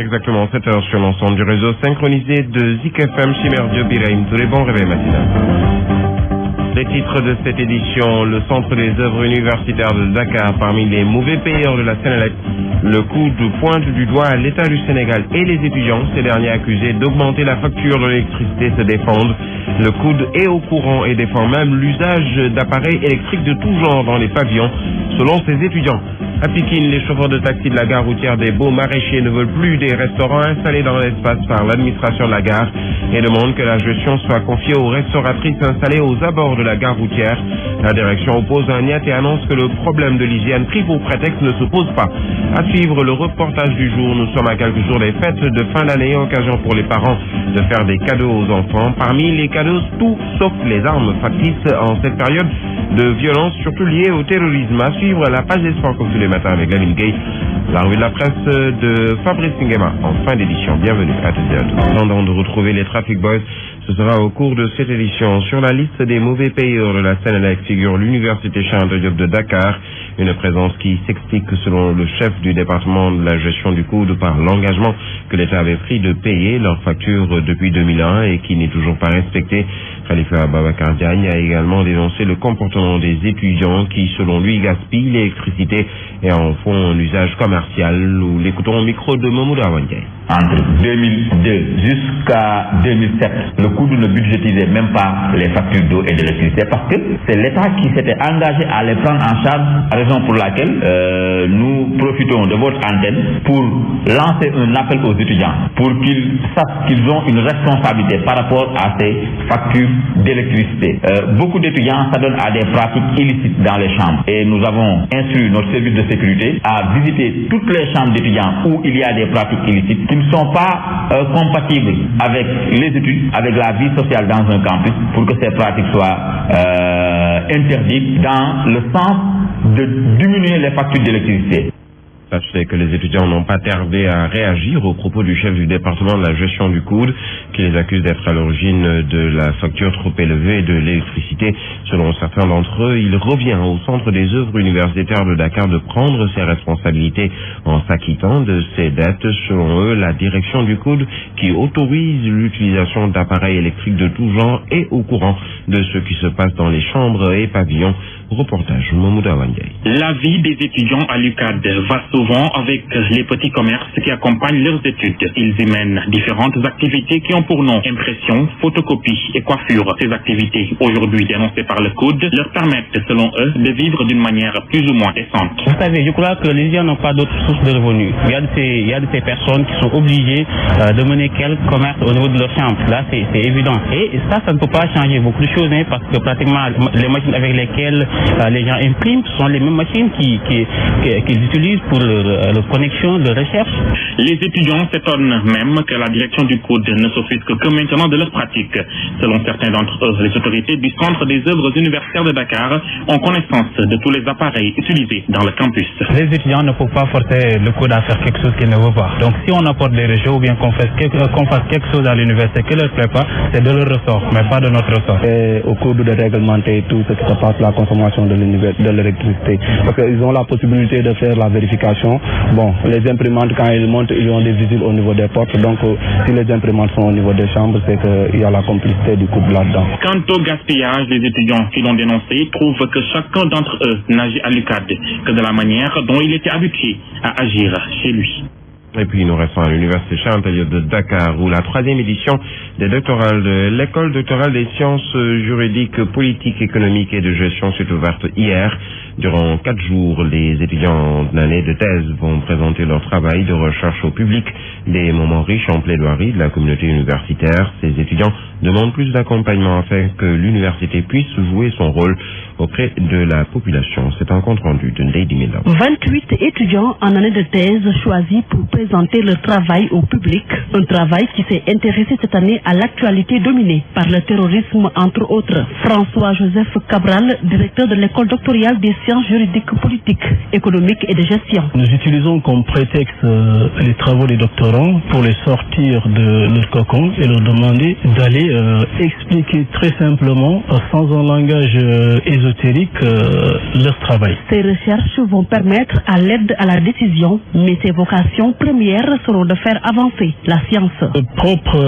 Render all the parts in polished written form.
Exactement, 7h sur l'ensemble du réseau synchronisé de Zik FM, Chimerdio Biraim. Tous les bons réveils matinaux. Les titres de cette édition, le Centre des œuvres universitaires de Dakar, parmi les mauvais payeurs de la Sénélec, le coup de pointe du doigt à l'État du Sénégal et les étudiants, ces derniers accusés d'augmenter la facture de l'électricité, se défendent. Le coude est au courant et défend même l'usage d'appareils électriques de tout genre dans les pavillons, selon ces étudiants. À Pikine, les chauffeurs de taxi de la gare routière des Beaux Maraîchers ne veulent plus des restaurants installés dans l'espace par l'administration de la gare et demandent que la gestion soit confiée aux restauratrices installées aux abords de la gare routière. La direction oppose un niet et annonce que le problème de l'hygiène pris pour prétexte ne se pose pas. À suivre le reportage du jour, nous sommes à quelques jours des fêtes de fin d'année, occasion pour les parents de faire des cadeaux aux enfants. Parmi les cadeaux, tout sauf les armes factices en cette période de violence, surtout liée au terrorisme. À suivre la page des sports comme tous les matins avec Lamine Gay. La revue de la presse de Fabrice Ngema en fin d'édition. Bienvenue à toutes et à tous. Attendant de retrouver les Traffic Boys, ce sera au cours de cette édition. Sur la liste des mauvais payeurs de la Sénélec figure l'Université Cheikh Anta Diop de Dakar. Une présence qui s'explique selon le chef du département de la gestion du coude par l'engagement que l'État avait pris de payer leurs factures depuis 2001 et qui n'est toujours pas respecté. Khalifa Babacar Diagne a également dénoncé le comportement des étudiants qui, selon lui, gaspillent l'électricité et en font un usage commercial. Nous l'écoutons au micro de Mamoudou Awandjaye. Entre 2002 jusqu'à 2007, le coude ne budgétisait même pas les factures d'eau et d'électricité parce que c'est l'État qui s'était engagé à les prendre en charge, raison pour laquelle nous profitons de votre antenne pour lancer un appel aux étudiants pour qu'ils sachent qu'ils ont une responsabilité par rapport à ces factures d'électricité. Beaucoup d'étudiants s'adonnent à des pratiques illicites dans les chambres et nous avons instruit notre service de sécurité à visiter toutes les chambres d'étudiants où il y a des pratiques illicites qui ne sont pas compatibles avec les études, avec la vie sociale dans un campus, pour que ces pratiques soient interdites dans le sens de diminuer les factures d'électricité. Sachez que les étudiants n'ont pas tardé à réagir aux propos du chef du département de la gestion du coude qui les accuse d'être à l'origine de la facture trop élevée de l'électricité. Selon certains d'entre eux, il revient au Centre des œuvres universitaires de Dakar de prendre ses responsabilités en s'acquittant de ses dettes. Selon eux, la direction du coude qui autorise l'utilisation d'appareils électriques de tout genre est au courant de ce qui se passe dans les chambres et pavillons. Reportage Mamoudou Awandjaye. La vie des étudiants à l'UCAD va souvent avec les petits commerces qui accompagnent leurs études. Ils y mènent différentes activités qui ont pour nom impression, photocopie et coiffure. Ces activités, aujourd'hui dénoncées par le coude, leur permettent, selon eux, de vivre d'une manière plus ou moins décente. Vous savez, je crois que les étudiants n'ont pas d'autres sources de revenus. Il y a de ces personnes qui sont obligées de mener quelques commerces au niveau de leur chambre. Là, c'est évident. Et ça ne peut pas changer beaucoup de choses, parce que pratiquement les machines avec lesquelles les gens impriment sont les mêmes machines qu'ils utilisent pour leur connexion de recherche. Les étudiants s'étonnent même que la direction du coude ne s'offusque que maintenant de leurs pratiques. Selon certains d'entre eux, les autorités du Centre des œuvres universitaires de Dakar ont connaissance de tous les appareils utilisés dans le campus. Les étudiants ne peuvent pas forcer le coude à faire quelque chose qu'ils ne veulent pas. Donc si on apporte des rejets ou bien qu'on fasse quelque chose à l'université qui ne leur plaît pas, c'est de leur ressort, mais pas de notre ressort. Et au coude de réglementer tout ce qui se passe, la consommation de l'électricité. Parce qu'ils ont la possibilité de faire la vérification. Bon, les imprimantes, quand ils montent, ils ont des visibles au niveau des portes. Donc, si les imprimantes sont au niveau des chambres, c'est qu'il y a la complicité du coude là-dedans. Quant au gaspillage, les étudiants qui l'ont dénoncé trouvent que chacun d'entre eux n'agit à l'UCAD que de la manière dont il était habitué à agir chez lui. Et puis nous restons à l'Université Cheikh Anta Diop de Dakar où la 3e édition des doctorales de l'école doctorale des sciences juridiques, politiques, économiques et de gestion s'est ouverte hier. Durant 4 jours, les étudiants d'année de thèse vont présenter leur travail de recherche au public, des moments riches en plaidoirie de la communauté universitaire. Ces étudiants demandent plus d'accompagnement afin que l'université puisse jouer son rôle auprès de la population. C'est un compte rendu de Ndeye Dimela. 28 étudiants en année de thèse choisis pour présenter leur travail au public. Un travail qui s'est intéressé cette année à l'actualité dominée par le terrorisme, entre autres. François-Joseph Cabral, directeur de l'école doctorale des sciences juridiques, politiques, économiques et de gestion. Nous utilisons comme prétexte les travaux des doctorants pour les sortir de leur cocon et leur demander d'aller expliquer très simplement, sans un langage ésotérique, leur travail. Ces recherches vont permettre à l'aide à la décision, mais ces vocations premières seront de faire avancer la science. Le propre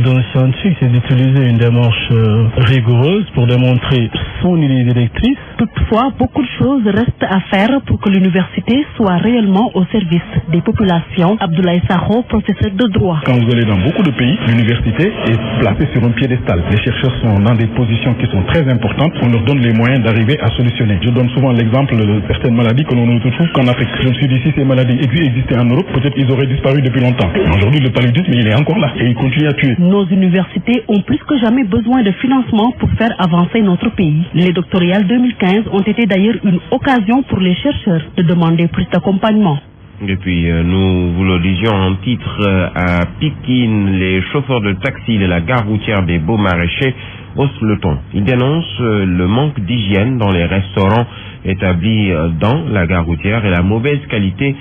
d'un scientifique, c'est d'utiliser une démarche rigoureuse pour démontrer son idée directrice. Toutefois, beaucoup de choses restent à faire pour que l'université soit réellement au service des populations. Abdoulaye Sakho, professeur de droit. Quand vous allez dans beaucoup de pays, l'université est placée sur un piédestal. Les chercheurs sont dans des positions qui sont très importantes. On leur donne les moyens d'arriver à solutionner. Je donne souvent l'exemple de certaines maladies que l'on ne retrouve qu'en Afrique. Je me suis dit, si ces maladies existaient en Europe, peut-être ils auraient disparu depuis longtemps. Aujourd'hui, le paludisme, il est encore là et il continue à tuer. Nos universités ont plus que jamais besoin de financement pour faire avancer notre pays. Les doctorales 2015 ont été d'ailleurs une occasion pour les chercheurs de demander plus d'accompagnement. Et puis, nous vous le disions en titre, à Pikine, les chauffeurs de taxi de la gare routière des Beaux-Maraîchers haussent le ton. Ils dénoncent le manque d'hygiène dans les restaurants établis dans la gare routière et la mauvaise qualité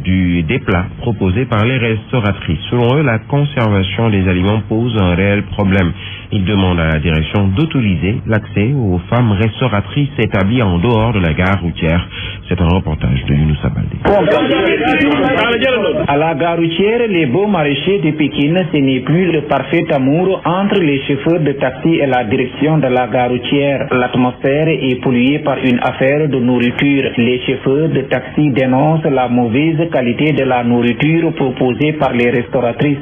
des plats proposés par les restauratrices. Selon eux, la conservation des aliments pose un réel problème. Ils demandent à la direction d'autoriser l'accès aux femmes restauratrices établies en dehors de la gare routière. C'est un reportage de Younous Abaldé. À la gare routière, les Beaux-Maraîchers de Pékin, ce n'est plus le parfait amour entre les chauffeurs de taxi et la direction de la gare routière. L'atmosphère est polluée par une affaire de nourriture. Les chauffeurs de taxi dénoncent la mauvaise qualité de la nourriture proposée par les restauratrices.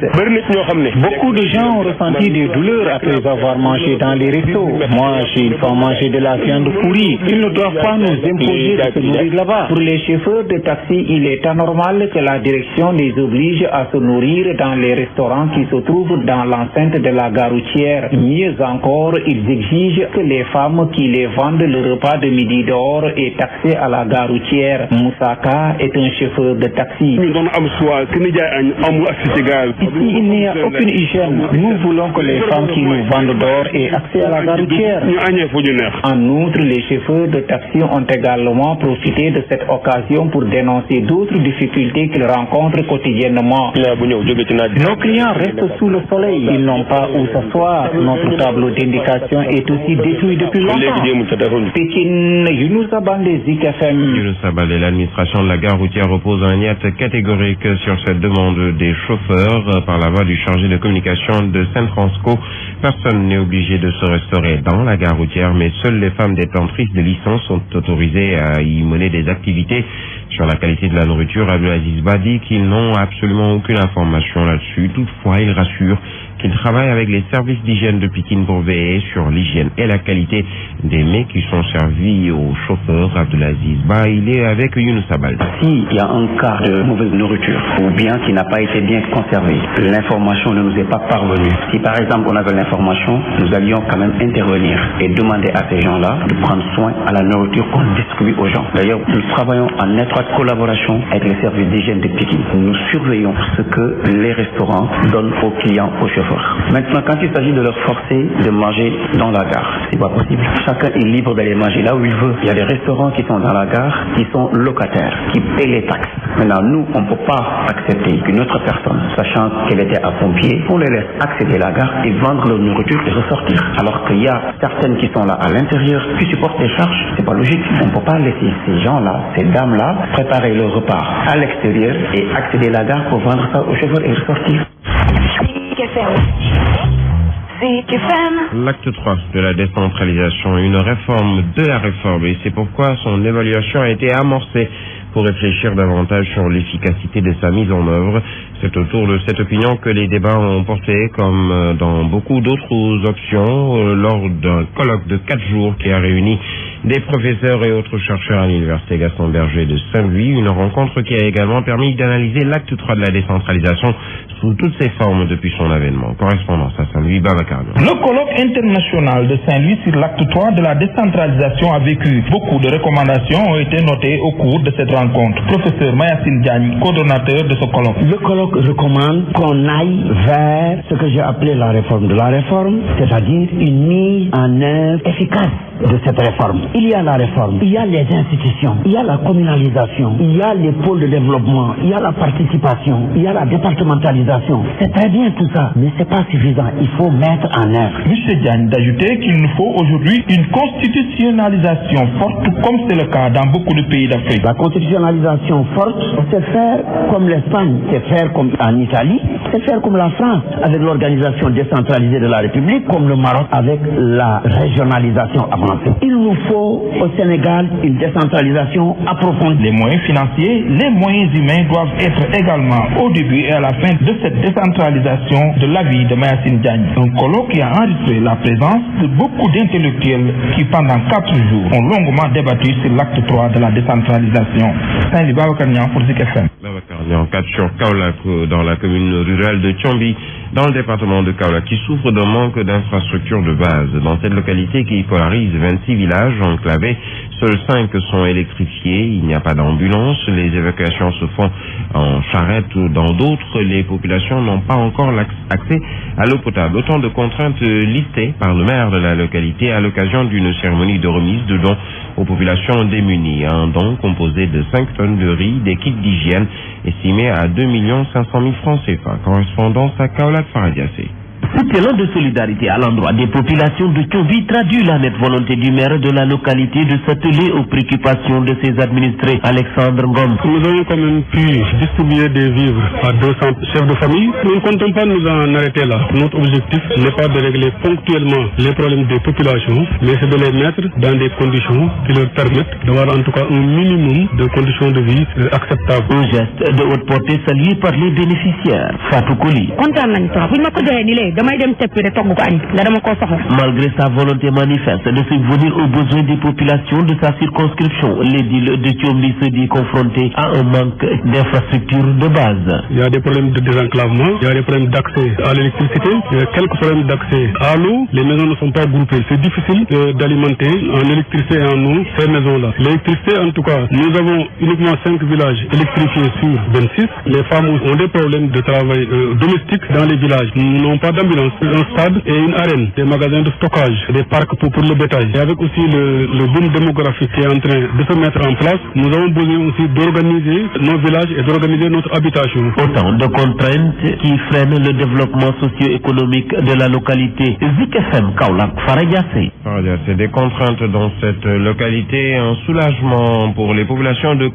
Beaucoup de gens ont ressenti des douleurs après avoir mangé dans les restos. Moi, j'ai une fois mangé de la viande pourrie. Ils ne doivent pas nous imposer de se nourrir là-bas. Pour les chauffeurs de taxi, il est anormal que la direction les oblige à se nourrir dans les restaurants qui se trouvent dans l'enceinte de la gare routière. Mieux encore, ils exigent que les femmes qui les vendent le repas de midi dehors aient accès à la gare routière. Moussaka est un chauffeur de taxi. Ici, il n'y a aucune hygiène. Nous voulons que les femmes qui nous vendent dehors aient accès à la gare routière. En outre, les chauffeurs de taxi ont également profité de cette occasion pour dénoncer d'autres difficultés qu'ils rencontrent quotidiennement. Nos clients restent sous le soleil. Ils n'ont pas où s'asseoir. Notre tableau d'indication est aussi détruit depuis longtemps. Pékin, Younous Abaldé, Zik FM. Younous Abaldé, l'administration de la gare routière oppose un niet catégorique sur cette demande des chauffeurs par la voix du chargé de communication de Saint-Transco. Personne n'est obligé de se restaurer dans la gare routière, mais seules les femmes détentrices de licence sont autorisées à y mener des activités. Sur la qualité de la nourriture, Abdelaziz Ba dit qu'ils n'ont absolument aucune information là-dessus. Toutefois, il rassure qu'ils travaillent avec les services d'hygiène de Pikine pour veiller sur l'hygiène et la qualité des mets qui sont servis aux chauffeurs. Abdelaziz Ba, il est avec Younous Abaldé. S'il y a un cas de mauvaise nourriture ou bien qui n'a pas été bien conservé, l'information ne nous est pas parvenue. Si par exemple on avait l'information, nous allions quand même intervenir et demander à ces gens-là de prendre soin à la nourriture qu'on distribue aux gens. D'ailleurs, nous travaillons en étroite collaboration avec les services d'hygiène de Pikine. Nous surveillons ce que les restaurants donnent aux clients, aux chauffeurs. Maintenant, quand il s'agit de leur forcer de manger dans la gare, c'est pas possible. Chacun est libre d'aller manger là où il veut. Il y a des restaurants qui sont dans la gare, qui sont locataires, qui paient les taxes. Maintenant, nous, on ne peut pas accepter qu'une autre personne, sachant qu'elle était à pompier, on les laisse accéder à la gare et vendre leur nourriture et ressortir. Alors qu'il y a certaines qui sont là à l'intérieur, qui supportent les charges. C'est pas logique. On ne peut pas laisser ces gens-là, ces dames-là, préparer leur repas à l'extérieur et accéder à la gare pour vendre ça aux chauffeurs et ressortir. L'acte 3 de la décentralisation, une réforme de la réforme, et c'est pourquoi son évaluation a été amorcée pour réfléchir davantage sur l'efficacité de sa mise en œuvre. C'est autour de cette opinion que les débats ont porté, comme dans beaucoup d'autres options, lors d'un colloque de 4 jours qui a réuni des professeurs et autres chercheurs à l'université Gaston Berger de Saint-Louis. Une rencontre qui a également permis d'analyser l'acte 3 de la décentralisation sous toutes ses formes depuis son avènement. Correspondance à Saint-Louis, Babacar. Le colloque international de Saint-Louis sur l'acte 3 de la décentralisation a vécu. Beaucoup de recommandations ont été notées au cours de cette rencontre. Professeur Mayacine Diagne, coordonnateur de ce colloque. Le colloque recommande qu'on aille vers ce que j'ai appelé la réforme de la réforme, c'est-à-dire une mise en œuvre efficace de cette réforme. Il y a la réforme, il y a les institutions, il y a la communalisation, il y a les pôles de développement, il y a la participation, il y a la départementalisation. C'est très bien tout ça, mais c'est pas suffisant. Il faut mettre en œuvre. M. Diagne d'ajouter qu'il nous faut aujourd'hui une constitutionnalisation forte, comme c'est le cas dans beaucoup de pays d'Afrique. La constitutionnalisation forte, c'est faire comme l'Espagne, c'est faire comme en Italie, c'est faire comme la France avec l'organisation décentralisée de la République, comme le Maroc avec la régionalisation avancée. Il nous faut au Sénégal une décentralisation approfondie. Les moyens financiers, les moyens humains doivent être également au début et à la fin de cette décentralisation de l'avis de Mayacine Diagne. Un colloque qui a enregistré la présence de beaucoup d'intellectuels qui pendant 4 jours ont longuement débattu sur l'acte 3 de la décentralisation. Saint-Louis Babacar Niang pour Zik FM. Babacar Niang, 4 sur Kaolack, dans la commune rurale de Tchombi, dans le département de Kaolack, qui souffre d'un manque d'infrastructures de base. Dans cette localité qui polarise 26 villages enclavés, seuls 5 sont électrifiés, il n'y a pas d'ambulance, les évacuations se font en charrette. Dans d'autres, les populations n'ont pas encore accès à l'eau potable. Autant de contraintes listées par le maire de la localité à l'occasion d'une cérémonie de remise de dons aux populations démunies. Un don composé de 5 tonnes de riz, des kits d'hygiène estimés à 2 500 000 francs CFA. Correspondance à Kaolack Faradiassé. Cet élan de solidarité à l'endroit des populations de Tchombi traduit la nette volonté du maire de la localité de s'atteler aux préoccupations de ses administrés. Alexandre Ngom. Nous avons quand même pu distribuer des vivres à 200 chefs de famille. Nous ne comptons pas nous en arrêter là. Notre objectif n'est pas de régler ponctuellement les problèmes des populations, mais c'est de les mettre dans des conditions qui leur permettent d'avoir en tout cas un minimum de conditions de vie acceptables. Un geste de haute portée salué par les bénéficiaires. Fatou Koli. Malgré sa volonté manifeste de subvenir aux besoins des populations de sa circonscription, l'édile de Tchombi se dit confronté à un manque d'infrastructures de base. Il y a des problèmes de désenclavement, il y a des problèmes d'accès à l'électricité, il y a quelques problèmes d'accès à l'eau. Les maisons ne sont pas groupées. C'est difficile d'alimenter en électricité et en eau ces maisons-là. L'électricité, en tout cas, nous avons uniquement 5 villages électrifiés sur 26. Les femmes ont des problèmes de travail domestique dans les villages. Nous n'avons pas d'ambulance, un stade et une arène, des magasins de stockage, des parcs pour le bétail. Et avec aussi le boom démographique qui est en train de se mettre en place, nous avons besoin aussi d'organiser nos villages et d'organiser notre habitation. Autant de contraintes qui freinent le développement socio-économique de la localité. Zik FM Kaolack, Faradiassé. C'est des contraintes dans cette localité, un soulagement pour les populations de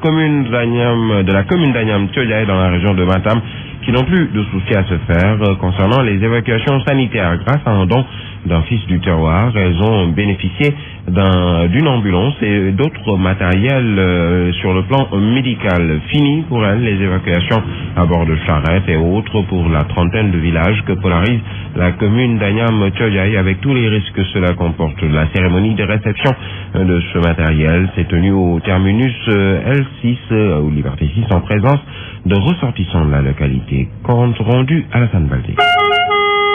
la commune d'Agnam Tchodiaye dans la région de Matam, qui n'ont plus de soucis à se faire concernant les évacuations sanitaires. Grâce à un don d'un fils du terroir, elles ont bénéficié d'une ambulance et d'autres matériels sur le plan médical. Fini pour elles les évacuations à bord de charrettes et autres pour la trentaine de villages que polarise la commune d'Agnam Tchodiaye, avec tous les risques que cela comporte. La cérémonie de réception de ce matériel s'est tenue au terminus L6 ou Liberté 6 en présence de ressortissants de la localité. Compte rendu à la Sainte-Baldé.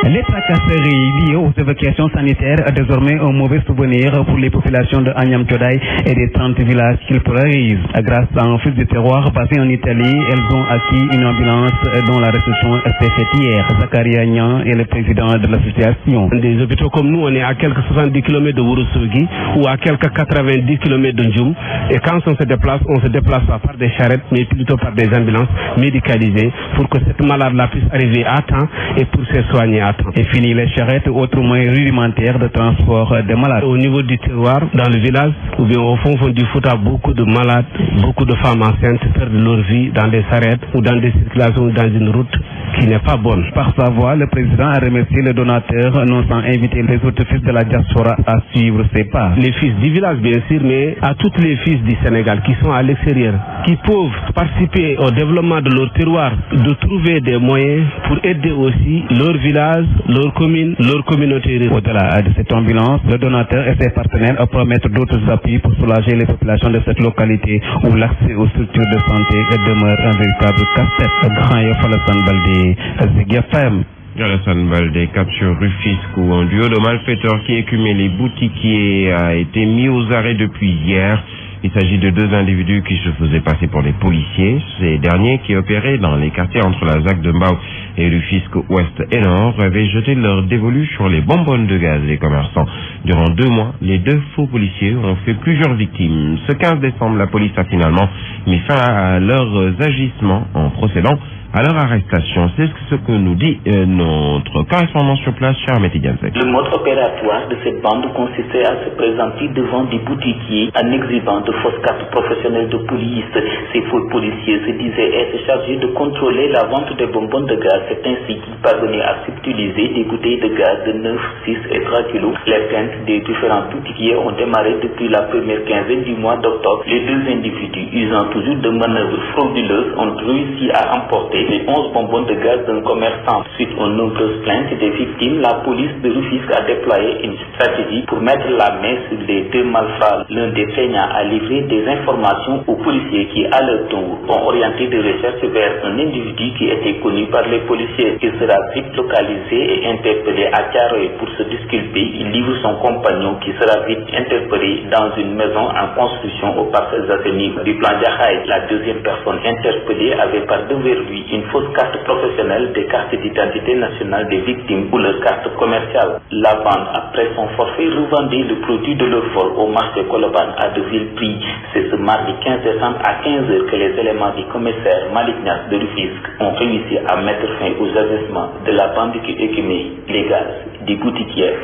Les tracasseries liées aux évacuations sanitaires ont désormais un mauvais souvenir pour les populations de Agnam Tchodiaye et des 30 villages qu'ils polarisent. Grâce à un fils de terroir passé en Italie, elles ont acquis une ambulance dont la réception s'est faite hier. Zakaria Niang est le président de l'association. Des hôpitaux comme nous, on est à quelques 70 km de Wurusugi ou à quelques 90 km de Ndjoum. Et quand on se déplace pas par des charrettes, mais plutôt par des ambulances médicalisées pour que cette malade-là puisse arriver à temps et pour se soigner à temps. Et fini les charrettes, autres moyens rudimentaires de transport des malades. Au niveau du terroir, dans le village, ou bien au fond du Fouta, beaucoup de malades, beaucoup de femmes enceintes perdent leur vie dans des charrettes ou dans des circulations ou dans une route qui n'est pas bonne. Par sa voix, le président a remercié les donateurs, non sans inviter les autres fils de la diaspora à suivre ses pas. Les fils du village, bien sûr, mais à tous les fils du Sénégal qui sont à l'extérieur, qui peuvent participer au développement de leur terroir, de trouver des moyens pour aider aussi leur village, leur commune, leur communauté. Au-delà de cette ambulance, le donateur et ses partenaires promettent d'autres appuis pour soulager les populations de cette localité où l'accès aux structures de santé demeure un véritable casse-tête. Grand Yoff Alassane Baldé, Zik FM. Alassane Baldé capture Rufisque où un duo de malfaiteurs qui écumaient les boutiquiers a été mis aux arrêts depuis hier. Il s'agit de deux individus qui se faisaient passer pour des policiers. Ces derniers qui opéraient dans les quartiers entre la ZAC de Mbao et Rufisque Ouest et Nord avaient jeté leur dévolu sur les bonbonnes de gaz des commerçants. Durant 2 mois, les deux faux policiers ont fait plusieurs victimes. Ce 15 décembre, la police a finalement mis fin à leurs agissements en procédant à leur arrestation. C'est ce que nous dit notre correspondant sur place, cher Mehdi Diansek. Le mode opératoire de cette bande consistait à se présenter devant des boutiquiers en exhibant de fausses cartes professionnelles de police. Ces faux policiers se disaient être chargés de contrôler la vente des bonbonnes de gaz. C'est ainsi qu'ils parvenaient à subtiliser des bouteilles de gaz de 9, 6 et 3 kilos. Les plaintes des différents boutiquiers ont démarré depuis la première quinzaine du mois d'octobre. Les deux individus, usant toujours de manœuvres frauduleuses, ont réussi à emporter les 11 bonbonnes de gaz d'un commerçant. Suite aux nombreuses plaintes des victimes, la police de Rufisque a déployé une stratégie pour mettre la main sur les deux malfrats. L'un des plaignants a livré des informations aux policiers qui, à leur tour, ont orienté des recherches vers un individu qui était connu par les policiers. Il sera vite localisé et interpellé à Thiaroye pour se disculper. Il livre son compagnon qui sera vite interpellé dans une maison en construction aux Parcelles Assainies du plan Jaxaay. La deuxième personne interpellée avait par devers lui une fausse carte professionnelle des cartes d'identité nationale des victimes ou leur carte commerciale. La bande, après son forfait, revendait le produit de leur vol au marché Colobane à de vil prix. C'est ce mardi 15 décembre à 15h que les éléments du commissaire Malik Niass de Rufisque ont réussi à mettre fin aux agissements de la bande qui écumait les gaz des boutiquiers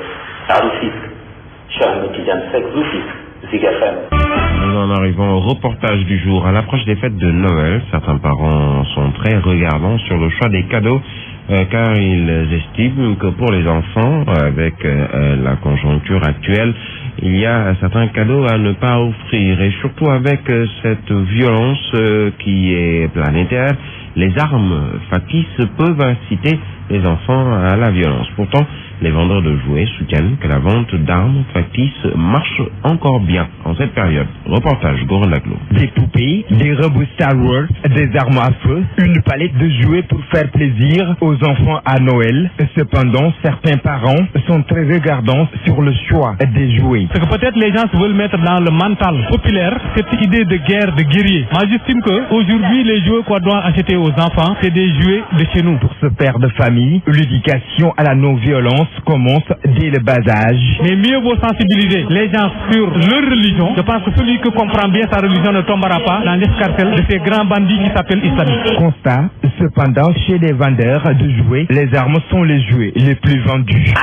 à Rufisque. Charles Métidiane-Sec, Rufisque, Zik FM. Nous en arrivons au reportage du jour. À l'approche des fêtes de Noël, certains parents sont très regardants sur le choix des cadeaux car ils estiment que pour les enfants, avec la conjoncture actuelle, il y a certains cadeaux à ne pas offrir. Et surtout avec cette violence qui est planétaire, les armes factices peuvent inciter les enfants à la violence. Pourtant, les vendeurs de jouets soutiennent que la vente d'armes factices marche encore bien en cette période. Reportage Goran Laglo. Des poupées, des robots Star Wars, des armes à feu, une palette de jouets pour faire plaisir aux enfants à Noël. Cependant, certains parents sont très regardants sur le choix des jouets. C'est que peut-être les gens veulent mettre dans le mental populaire cette idée de guerre, de guerrier. Moi, j'estime qu'aujourd'hui, les jouets qu'on doit acheter aux enfants, c'est des jouets de chez nous. Pour ce père de famille, l'éducation à la non-violence commence dès le bas âge. Mais mieux vaut sensibiliser les gens sur leur religion. Je pense que celui qui comprend bien sa religion ne tombera pas dans l'escarcelle de ces grands bandits qui s'appellent islamistes. Constat, cependant, chez les vendeurs de jouets, les armes sont les jouets les plus vendus.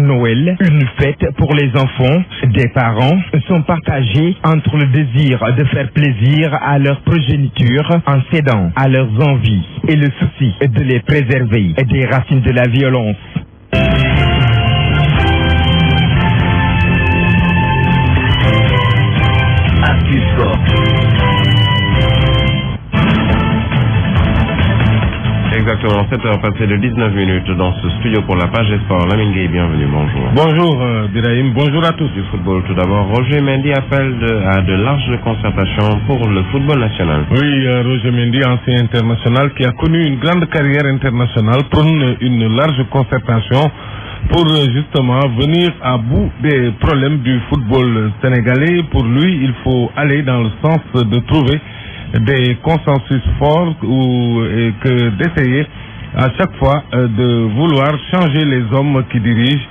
Noël, une fête pour les enfants. Des parents sont partagés entre le désir de faire plaisir à leur progéniture en cédant à leurs envies et le souci de les préserver des racines de la violence. Exactement, 7h passées de 19 minutes dans ce studio pour la page Sport. Lamine Gueye, bienvenue, bonjour. Bonjour Birahim, bonjour à tous. Du football tout d'abord, Roger Mendy appelle à de larges concertations pour le football national. Oui, Roger Mendy, ancien international qui a connu une grande carrière internationale, prône une large concertation pour justement venir à bout des problèmes du football sénégalais. Pour lui, il faut aller dans le sens de trouver des consensus forts ou que d'essayer à chaque fois de vouloir changer les hommes qui dirigent.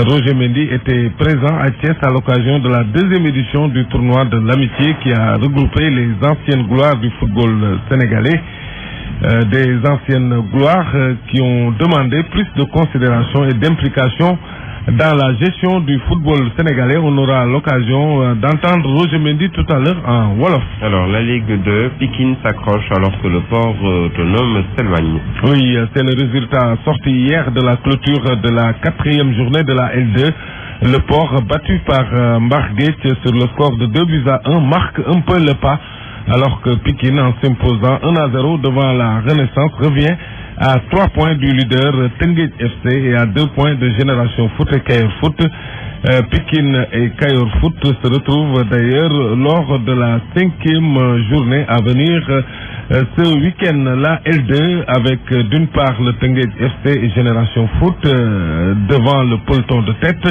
Roger Mendy était présent à Thiès à l'occasion de la 2e édition du tournoi de l'amitié qui a regroupé les anciennes gloires du football sénégalais. Des anciennes gloires qui ont demandé plus de considération et d'implication dans la gestion du football sénégalais. On aura l'occasion d'entendre Roger Mendy tout à l'heure en Wolof. Alors, la Ligue 2, Pikine s'accroche alors que le port autonome s'éloigne. Oui, c'est le résultat sorti hier de la clôture de la 4e journée de la L2. Le port, battu par Mbarguet sur le score de 2-1, marque un peu le pas, alors que Pikine, en s'imposant 1-0 devant la Renaissance, revient à 3 points du leader Tenguet FC et à 2 points de Génération Foot et Caire Foot. Pikine et Kayor Foot se retrouvent d'ailleurs lors de la 5e journée à venir ce week-end. La L2 avec d'une part le Teungueth FC et Génération Foot devant le peloton de tête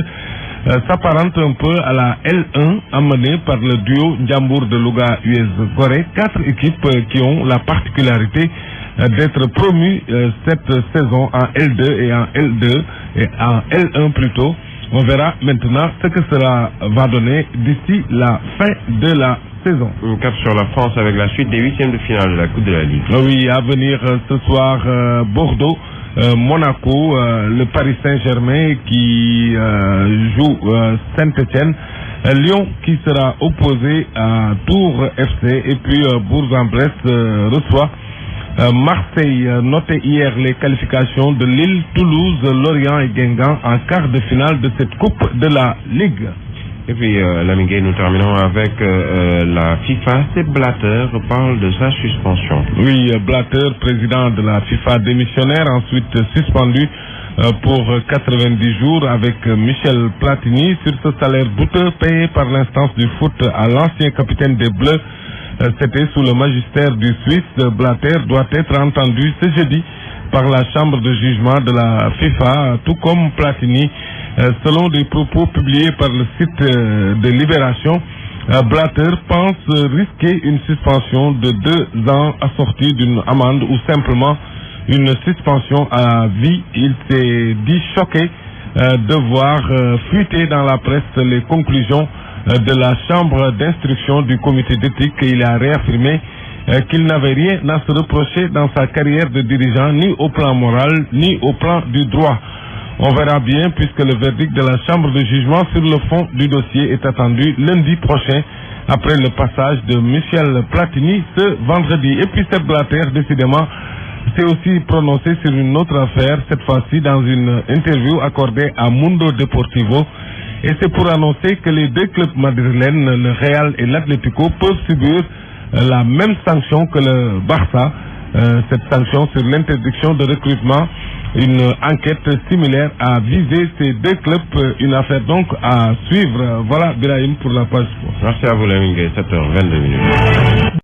s'apparente un peu à la L1 amenée par le duo Ndiambour de Louga US Gorée. 4 équipes qui ont la particularité d'être promues cette saison en L2 et en L2 et en L1 plutôt. On verra maintenant ce que cela va donner d'ici la fin de la saison. Un cap sur la France avec la suite des 8e de finale de la Coupe de la Ligue. Oui, à venir ce soir Bordeaux, Monaco, le Paris Saint-Germain qui joue Saint-Étienne, Lyon qui sera opposé à Tours FC et puis Bourg-en-Bresse reçoit Marseille. Notez hier les qualifications de Lille, Toulouse, Lorient et Guingamp en quart de finale de cette Coupe de la Ligue. Et puis, Lamine, nous terminons avec la FIFA. C'est Blatter parle de sa suspension. Oui, Blatter, président de la FIFA démissionnaire, ensuite suspendu pour 90 jours avec Michel Platini sur ce salaire douteux payé par l'instance du foot à l'ancien capitaine des Bleus. C'était sous le magistère du Suisse. Blatter doit être entendu ce jeudi par la chambre de jugement de la FIFA, tout comme Platini. Selon des propos publiés par le site de Libération, Blatter pense risquer une suspension de 2 ans assortie d'une amende ou simplement une suspension à vie. Il s'est dit choqué de voir fuiter dans la presse les conclusions de la chambre d'instruction du comité d'éthique. Il a réaffirmé qu'il n'avait rien à se reprocher dans sa carrière de dirigeant, ni au plan moral, ni au plan du droit. On verra bien puisque le verdict de la chambre de jugement sur le fond du dossier est attendu lundi prochain après le passage de Michel Platini ce vendredi. Et puis Sepp Blatter, décidément, s'est aussi prononcé sur une autre affaire, cette fois-ci dans une interview accordée à Mundo Deportivo. Et c'est pour annoncer que les 2 clubs madrilènes, le Real et l'Atlético, peuvent subir la même sanction que le Barça. Cette sanction sur l'interdiction de recrutement, une enquête similaire a visé ces 2 clubs, une affaire donc à suivre. Voilà, Birahim, pour la page. Merci à vous, Lamine, 7h22.